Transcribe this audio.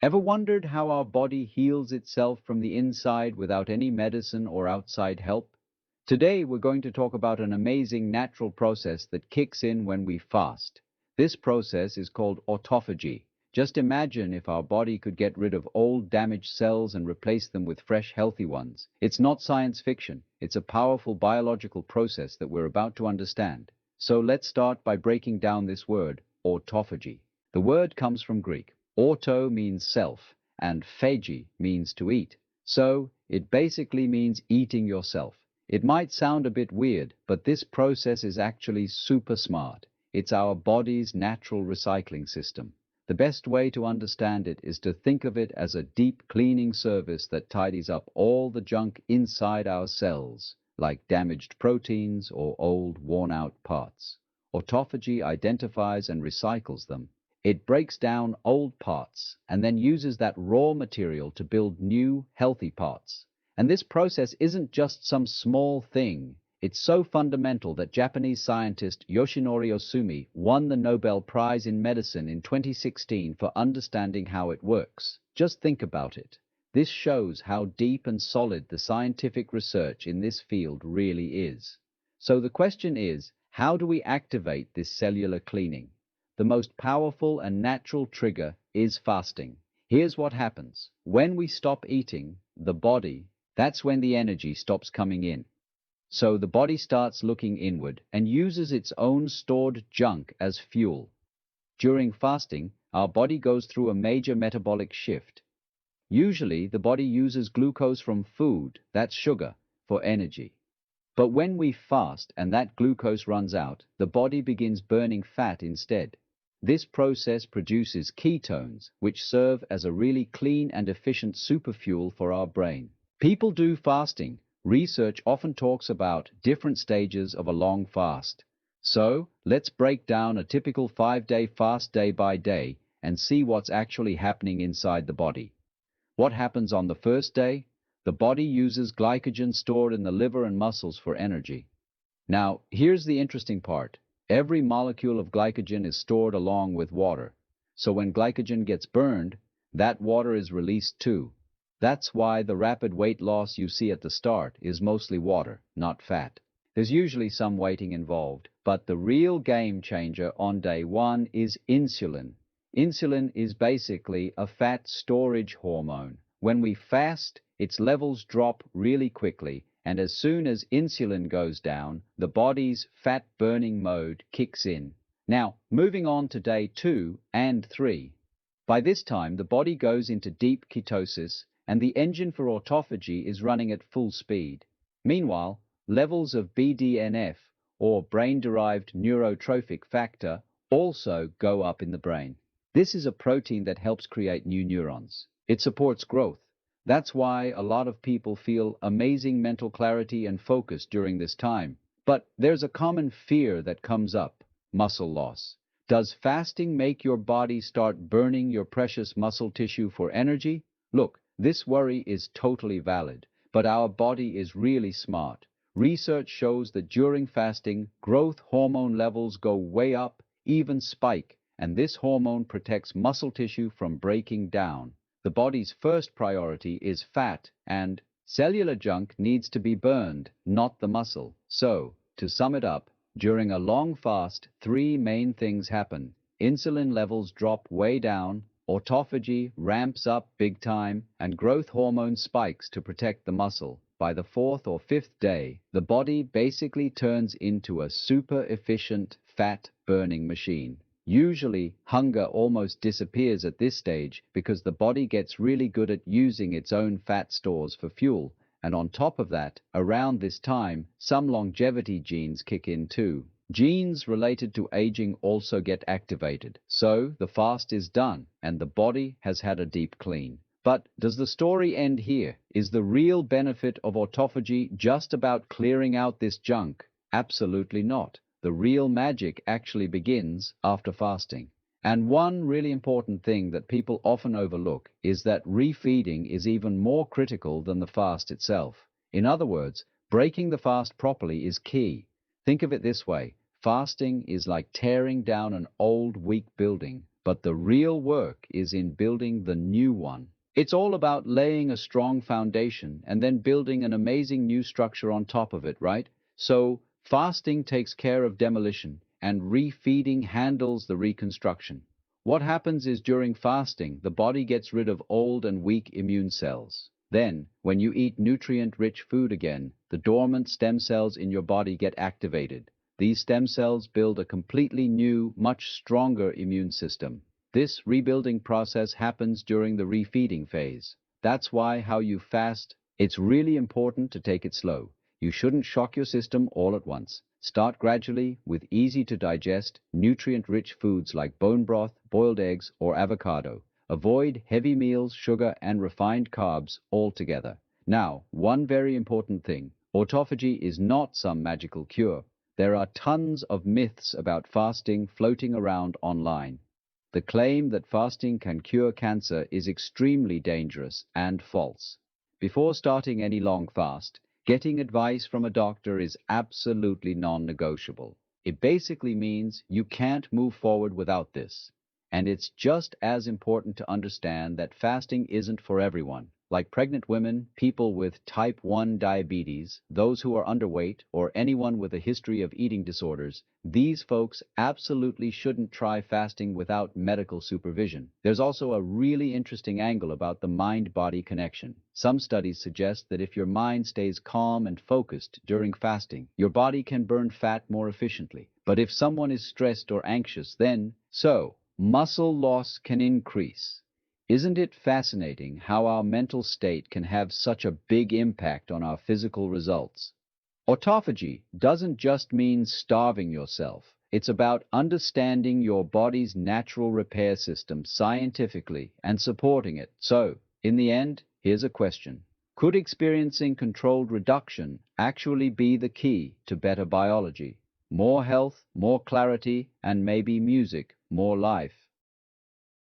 Ever wondered how our body heals itself from the inside without any medicine or outside help? Today, we're going to talk about an amazing natural process that kicks in when we fast. This process is called autophagy. Just imagine if our body could get rid of old damaged cells and replace them with fresh, healthy ones. It's not science fiction. It's a powerful biological process that we're about to understand. So let's start by breaking down this word, autophagy. The word comes from Greek. Auto means self, and phagy means to eat. So, it basically means eating yourself. It might sound a bit weird, but this process is actually super smart. It's our body's natural recycling system. The best way to understand it is to think of it as a deep cleaning service that tidies up all the junk inside our cells, like damaged proteins or old worn-out parts. Autophagy identifies and recycles them. It breaks down old parts and then uses that raw material to build new, healthy parts. And this process isn't just some small thing. It's so fundamental that Japanese scientist Yoshinori Ohsumi won the Nobel Prize in Medicine in 2016 for understanding how it works. Just think about it. This shows how deep and solid the scientific research in this field really is. So the question is, how do we activate this cellular cleaning? The most powerful and natural trigger is fasting. Here's what happens. When we stop eating, that's when the energy stops coming in. So the body starts looking inward and uses its own stored junk as fuel. During fasting, our body goes through a major metabolic shift. Usually, the body uses glucose from food, that's sugar, for energy. But when we fast and that glucose runs out, the body begins burning fat instead. This process produces ketones, which serve as a really clean and efficient superfuel for our brain. People do fasting. Research often talks about different stages of a long fast. So, let's break down a typical 5-day fast day by day and see what's actually happening inside the body. What happens on the first day? The body uses glycogen stored in the liver and muscles for energy. Now, here's the interesting part. Every molecule of glycogen is stored along with water. So when glycogen gets burned, that water is released too. That's why the rapid weight loss you see at the start is mostly water, not fat. There's usually some waiting involved, but the real game changer on day one is insulin. Insulin is basically a fat storage hormone. When we fast, its levels drop really quickly, and as soon as insulin goes down, the body's fat-burning mode kicks in. Now, moving on to day 2 and 3. By this time, the body goes into deep ketosis, and the engine for autophagy is running at full speed. Meanwhile, levels of BDNF, or brain-derived neurotrophic factor, also go up in the brain. This is a protein that helps create new neurons. It supports growth. That's why a lot of people feel amazing mental clarity and focus during this time. But there's a common fear that comes up: muscle loss. Does fasting make your body start burning your precious muscle tissue for energy? Look, this worry is totally valid, but our body is really smart. Research shows that during fasting, growth hormone levels go way up, even spike, and this hormone protects muscle tissue from breaking down. The body's first priority is fat, and cellular junk needs to be burned, not the muscle. So, to sum it up, during a long fast, 3 main things happen. Insulin levels drop way down, autophagy ramps up big time, and growth hormone spikes to protect the muscle. By the 4th or 5th day, the body basically turns into a super efficient fat-burning machine. Usually, hunger almost disappears at this stage because the body gets really good at using its own fat stores for fuel, and on top of that, around this time, some longevity genes kick in too. Genes related to aging also get activated, so the fast is done and the body has had a deep clean. But does the story end here? Is the real benefit of autophagy just about clearing out this junk? Absolutely not. The real magic actually begins after fasting. And one really important thing that people often overlook is that refeeding is even more critical than the fast itself. In other words, breaking the fast properly is key. Think of it this way: fasting is like tearing down an old, weak building. But the real work is in building the new one. It's all about laying a strong foundation and then building an amazing new structure on top of it, right? So, fasting takes care of demolition and refeeding handles the reconstruction. What happens is during fasting, the body gets rid of old and weak immune cells. Then, when you eat nutrient-rich food again, the dormant stem cells in your body get activated. These stem cells build a completely new, much stronger immune system. This rebuilding process happens during the refeeding phase. That's why how you fast, it's really important to take it slow. You shouldn't shock your system all at once. Start gradually with easy-to-digest, nutrient-rich foods like bone broth, boiled eggs, or avocado. Avoid heavy meals, sugar, and refined carbs altogether. Now, one very important thing. Autophagy is not some magical cure. There are tons of myths about fasting floating around online. The claim that fasting can cure cancer is extremely dangerous and false. Before starting any long fast, getting advice from a doctor is absolutely non-negotiable. It basically means you can't move forward without this. And it's just as important to understand that fasting isn't for everyone. Like pregnant women, people with type 1 diabetes, those who are underweight, or anyone with a history of eating disorders, these folks absolutely shouldn't try fasting without medical supervision. There's also a really interesting angle about the mind-body connection. Some studies suggest that if your mind stays calm and focused during fasting, your body can burn fat more efficiently. But if someone is stressed or anxious, then muscle loss can increase. Isn't it fascinating how our mental state can have such a big impact on our physical results? Autophagy doesn't just mean starving yourself. It's about understanding your body's natural repair system scientifically and supporting it. So, in the end, here's a question. Could experiencing controlled reduction actually be the key to better biology? More health, more clarity, and maybe music, more life.